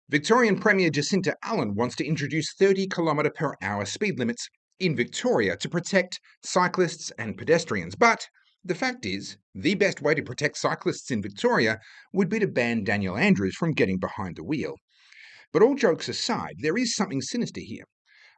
Victorian Premier Jacinta Allen wants to introduce 30 km/h speed limits in Victoria to protect cyclists and pedestrians. But the fact is, the best way to protect cyclists in Victoria would be to ban Daniel Andrews from getting behind the wheel. But all jokes aside, there is something sinister here.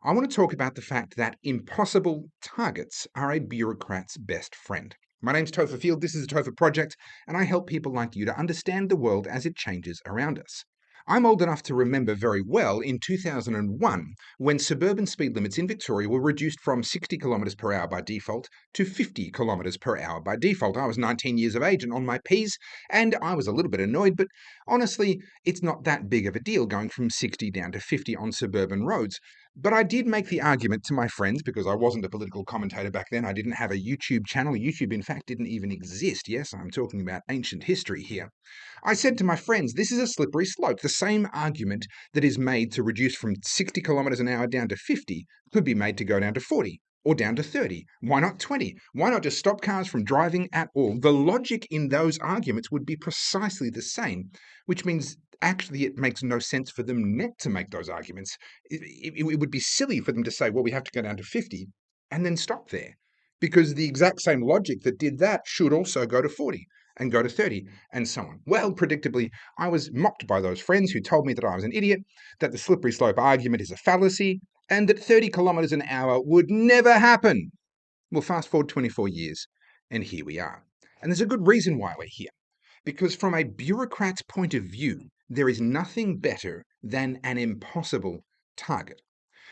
I want to talk about the fact that impossible targets are a bureaucrat's best friend. My name's Topher Field, this is the Topher Project, and I help people like you to understand the world as it changes around us. I'm old enough to remember very well in 2001 when suburban speed limits in Victoria were reduced from 60 km/h by default to 50 km/h by default. I was 19 years of age and on my P's, and I was a little bit annoyed, but honestly, it's not that big of a deal going from 60 down to 50 on suburban roads. But I did make the argument to my friends, because I wasn't a political commentator back then. I didn't have a YouTube channel. YouTube, in fact, didn't even exist. Yes, I'm talking about ancient history here. I said to my friends, this is a slippery slope. The same argument that is made to reduce from 60 kilometers an hour down to 50 could be made to go down to 40 or down to 30. Why not 20? Why not just stop cars from driving at all? The logic in those arguments would be precisely the same, which means actually it makes no sense for them not to make those arguments. It would be silly for them to say, well, we have to go down to 50 and then stop there, because the exact same logic that did that should also go to 40 and go to 30 and so on. Well, predictably, I was mocked by those friends who told me that I was an idiot, that the slippery slope argument is a fallacy, and that 30 kilometers an hour would never happen. Well, fast forward 24 years, and here we are. And there's a good reason why we're here. Because from a bureaucrat's point of view, there is nothing better than an impossible target.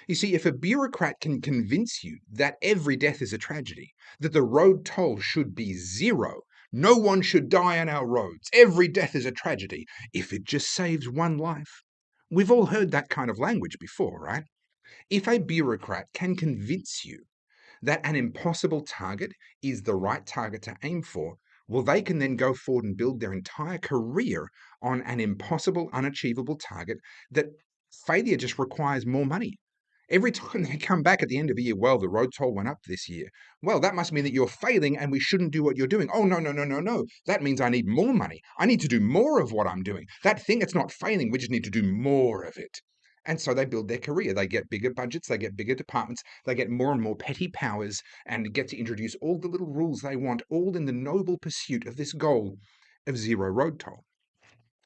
You see, if a bureaucrat can convince you that every death is a tragedy, that the road toll should be zero, no one should die on our roads, every death is a tragedy, if it just saves one life. We've all heard that kind of language before, right? If a bureaucrat can convince you that an impossible target is the right target to aim for, well, they can then go forward and build their entire career on an impossible, unachievable target that failure just requires more money. Every time they come back at the end of the year, well, the road toll went up this year. Well, that must mean that you're failing and we shouldn't do what you're doing. Oh, no, no, no, no, no. That means I need more money. I need to do more of what I'm doing. That thing, it's not failing. We just need to do more of it. And so they build their career. They get bigger budgets, they get bigger departments, they get more and more petty powers, and get to introduce all the little rules they want, all in the noble pursuit of this goal of zero road toll.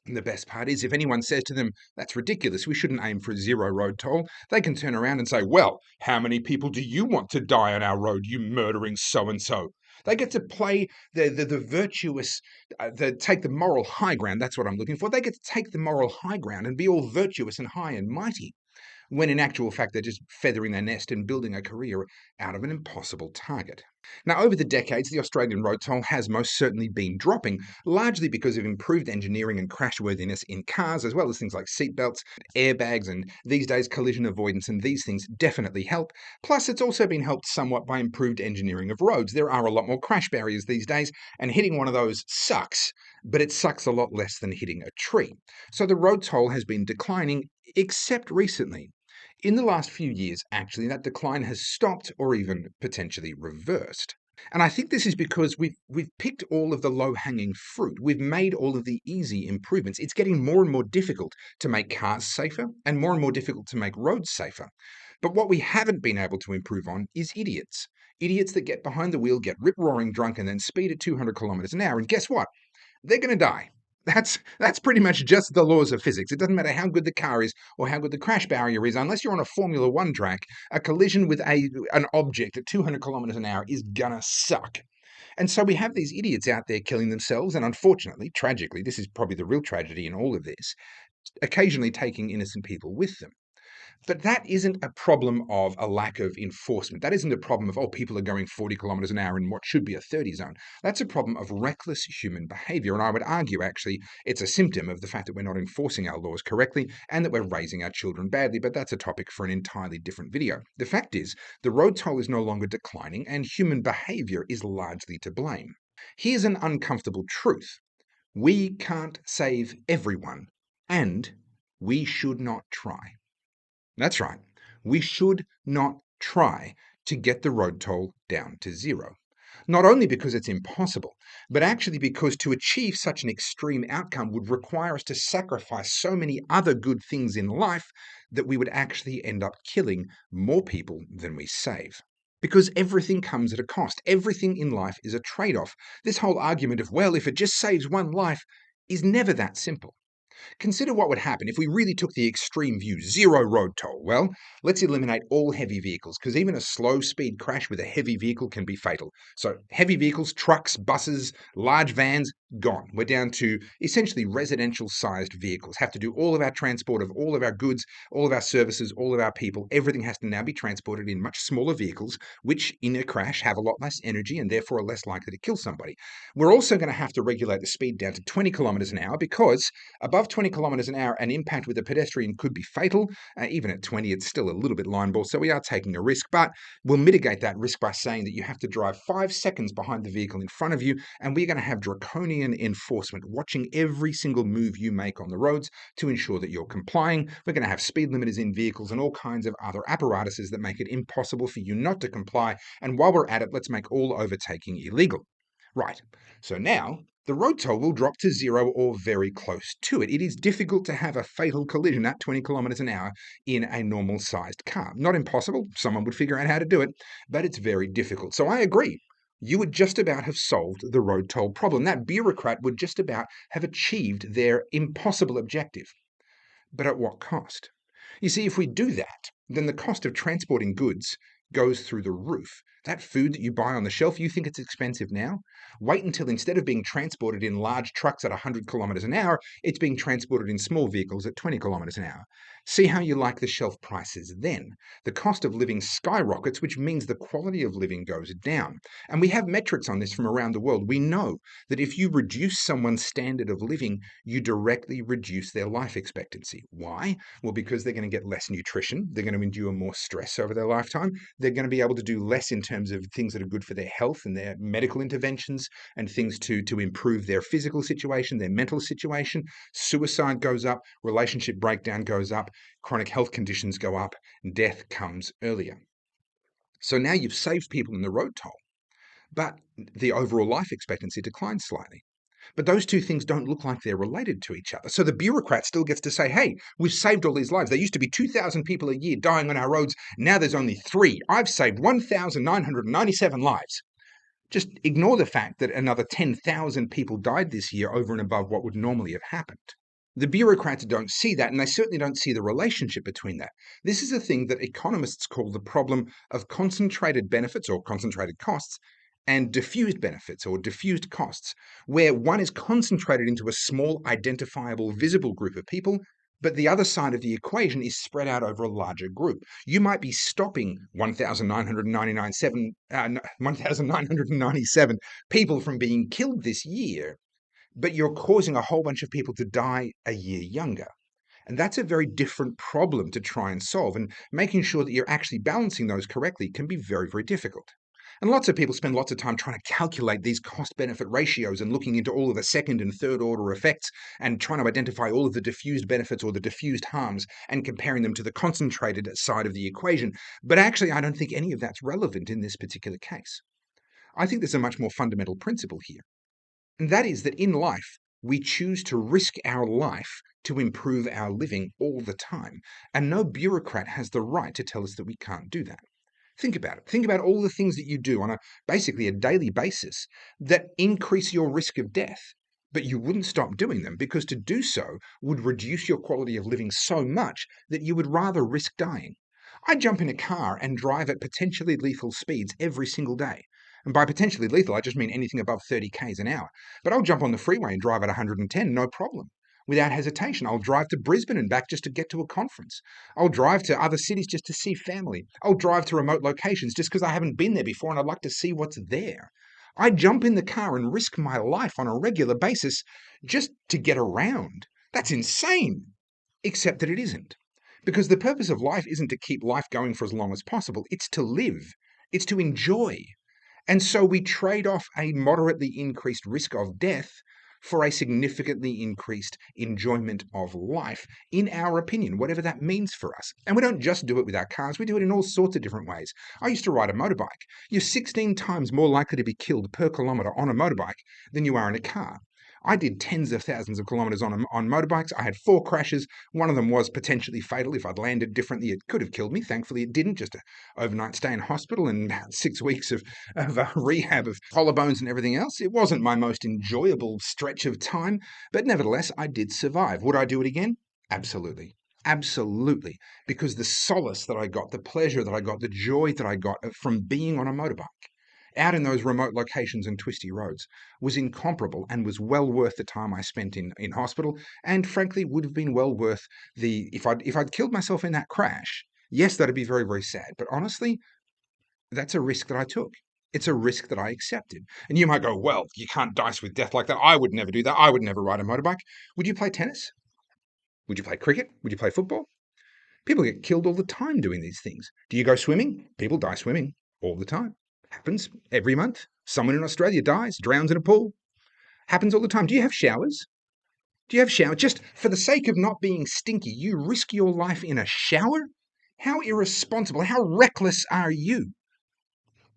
And the best part is, if anyone says to them, that's ridiculous, we shouldn't aim for zero road toll, they can turn around and say, well, how many people do you want to die on our road, you murdering so-and-so? They get to play the virtuous, take the moral high ground. That's what I'm looking for. They get to take the moral high ground and be all virtuous and high and mighty, when in actual fact they're just feathering their nest and building a career out of an impossible target. Now, over the decades, the Australian road toll has most certainly been dropping, largely because of improved engineering and crashworthiness in cars, as well as things like seatbelts, airbags, and these days collision avoidance, and these things definitely help. Plus, it's also been helped somewhat by improved engineering of roads. There are a lot more crash barriers these days, and hitting one of those sucks, but it sucks a lot less than hitting a tree. So the road toll has been declining, except recently. In the last few years, actually, that decline has stopped or even potentially reversed. And I think this is because we've picked all of the low-hanging fruit. We've made all of the easy improvements. It's getting more and more difficult to make cars safer and more difficult to make roads safer. But what we haven't been able to improve on is idiots. Idiots that get behind the wheel, get rip-roaring drunk, and then speed at 200 kilometers an hour. And guess what? They're going to die. That's pretty much just the laws of physics. It doesn't matter how good the car is or how good the crash barrier is, unless you're on a Formula One track, a collision with an object at 200 kilometers an hour is gonna suck. And so we have these idiots out there killing themselves, and unfortunately, tragically, this is probably the real tragedy in all of this, occasionally taking innocent people with them. But that isn't a problem of a lack of enforcement. That isn't a problem of, oh, people are going 40 kilometers an hour in what should be a 30 zone. That's a problem of reckless human behavior. And I would argue, actually, it's a symptom of the fact that we're not enforcing our laws correctly and that we're raising our children badly. But that's a topic for an entirely different video. The fact is, the road toll is no longer declining and human behavior is largely to blame. Here's an uncomfortable truth. We can't save everyone, and we should not try. That's right. We should not try to get the road toll down to zero. Not only because it's impossible, but actually because to achieve such an extreme outcome would require us to sacrifice so many other good things in life that we would actually end up killing more people than we save. Because everything comes at a cost. Everything in life is a trade off. This whole argument of, well, if it just saves one life, is never that simple. Consider what would happen if we really took the extreme view, zero road toll. Well, let's eliminate all heavy vehicles, because even a slow speed crash with a heavy vehicle can be fatal. So heavy vehicles, trucks, buses, large vans, gone. We're down to essentially residential sized vehicles. Have to do all of our transport of all of our goods, all of our services, all of our people. Everything has to now be transported in much smaller vehicles, which in a crash have a lot less energy and therefore are less likely to kill somebody. We're also going to have to regulate the speed down to 20 kilometers an hour, because above 20 kilometers an hour, an impact with a pedestrian could be fatal. Even at 20, it's still a little bit line ball, so we are taking a risk, but we'll mitigate that risk by saying that you have to drive 5 seconds behind the vehicle in front of you, and we're going to have draconian enforcement watching every single move you make on the roads to ensure that you're complying. We're going to have speed limiters in vehicles and all kinds of other apparatuses that make it impossible for you not to comply. And while we're at it, let's make all overtaking illegal. Right, so now the road toll will drop to zero or very close to it. It is difficult to have a fatal collision at 20 kilometers an hour in a normal sized car. Not impossible, someone would figure out how to do it, but it's very difficult. So I agree. You would just about have solved the road toll problem. That bureaucrat would just about have achieved their impossible objective. But at what cost? You see, if we do that, then the cost of transporting goods goes through the roof. That food that you buy on the shelf, you think it's expensive now? Wait until instead of being transported in large trucks at 100 kilometers an hour, it's being transported in small vehicles at 20 kilometers an hour. See how you like the shelf prices then. The cost of living skyrockets, which means the quality of living goes down. And we have metrics on this from around the world. We know that if you reduce someone's standard of living, you directly reduce their life expectancy. Why? Well, because they're going to get less nutrition, they're going to endure more stress over their lifetime, they're going to be able to do less in terms of things that are good for their health and their medical interventions and things to improve their physical situation, their mental situation. Suicide goes up, relationship breakdown goes up, chronic health conditions go up, death comes earlier. So now you've saved people in the road toll, but the overall life expectancy declines slightly. But those two things don't look like they're related to each other. So the bureaucrat still gets to say, hey, we've saved all these lives. There used to be 2,000 people a year dying on our roads. Now there's only 3. I've saved 1,997 lives. Just ignore the fact that another 10,000 people died this year over and above what would normally have happened. The bureaucrats don't see that, and they certainly don't see the relationship between that. This is a thing that economists call the problem of concentrated benefits or concentrated costs and diffused benefits or diffused costs, where one is concentrated into a small, identifiable, visible group of people, but the other side of the equation is spread out over a larger group. You might be stopping 1,997 people from being killed this year, but you're causing a whole bunch of people to die a year younger. And that's a very different problem to try and solve. And making sure that you're actually balancing those correctly can be very, very difficult. And lots of people spend lots of time trying to calculate these cost benefit ratios and looking into all of the second and third order effects and trying to identify all of the diffused benefits or the diffused harms and comparing them to the concentrated side of the equation. But actually, I don't think any of that's relevant in this particular case. I think there's a much more fundamental principle here. And that is that in life, we choose to risk our life to improve our living all the time. And no bureaucrat has the right to tell us that we can't do that. Think about it. Think about all the things that you do on basically a daily basis that increase your risk of death. But you wouldn't stop doing them because to do so would reduce your quality of living so much that you would rather risk dying. I jump in a car and drive at potentially lethal speeds every single day. And by potentially lethal, I just mean anything above 30 k's an hour. But I'll jump on the freeway and drive at 110, no problem. Without hesitation, I'll drive to Brisbane and back just to get to a conference. I'll drive to other cities just to see family. I'll drive to remote locations just because I haven't been there before and I'd like to see what's there. I jump in the car and risk my life on a regular basis just to get around. That's insane. Except that it isn't. Because the purpose of life isn't to keep life going for as long as possible. It's to live. It's to enjoy. And so we trade off a moderately increased risk of death for a significantly increased enjoyment of life, in our opinion, whatever that means for us. And we don't just do it with our cars, we do it in all sorts of different ways. I used to ride a motorbike. You're 16 times more likely to be killed per kilometre on a motorbike than you are in a car. I did tens of thousands of kilometres on motorbikes. I had 4 crashes. One of them was potentially fatal. If I'd landed differently, it could have killed me. Thankfully, it didn't. Just an overnight stay in hospital and 6 weeks of rehab of collarbones and everything else. It wasn't my most enjoyable stretch of time, but nevertheless, I did survive. Would I do it again? Absolutely. Absolutely. Because the solace that I got, the pleasure that I got, the joy that I got from being on a motorbike out in those remote locations and twisty roads was incomparable and was well worth the time I spent in hospital, and frankly would have been well worth the if I'd killed myself in that crash. Yes, that'd be very, very sad. But honestly, that's a risk that I took. It's a risk that I accepted. And you might go, well, you can't dice with death like that. I would never do that. I would never ride a motorbike. Would you play tennis? Would you play cricket? Would you play football? People get killed all the time doing these things. Do you go swimming? People die swimming all the time. Happens every month. Someone in Australia dies, drowns in a pool. Happens all the time. Do you have showers? Do you have showers? Just for the sake of not being stinky, you risk your life in a shower? How irresponsible, how reckless are you?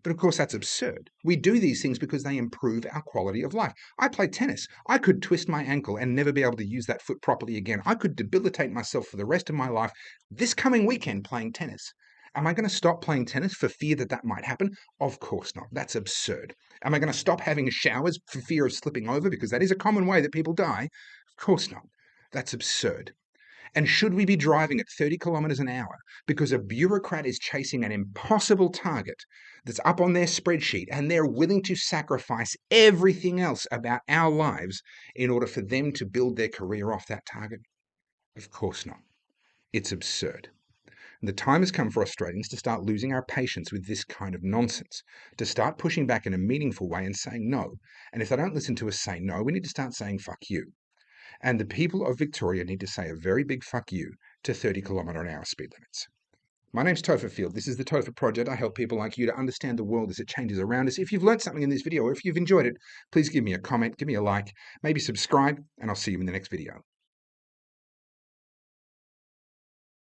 But of course, that's absurd. We do these things because they improve our quality of life. I play tennis. I could twist my ankle and never be able to use that foot properly again. I could debilitate myself for the rest of my life this coming weekend playing tennis. Am I going to stop playing tennis for fear that that might happen? Of course not. That's absurd. Am I going to stop having showers for fear of slipping over? Because that is a common way that people die. Of course not. That's absurd. And should we be driving at 30 kilometres an hour because a bureaucrat is chasing an impossible target that's up on their spreadsheet and they're willing to sacrifice everything else about our lives in order for them to build their career off that target? Of course not. It's absurd. The time has come for Australians to start losing our patience with this kind of nonsense, to start pushing back in a meaningful way and saying no. And if they don't listen to us say no, we need to start saying fuck you. And the people of Victoria need to say a very big fuck you to 30 km/h speed limits. My name's Topher Field. This is the Topher Project. I help people like you to understand the world as it changes around us. If you've learned something in this video, or if you've enjoyed it, please give me a comment, give me a like, maybe subscribe, and I'll see you in the next video.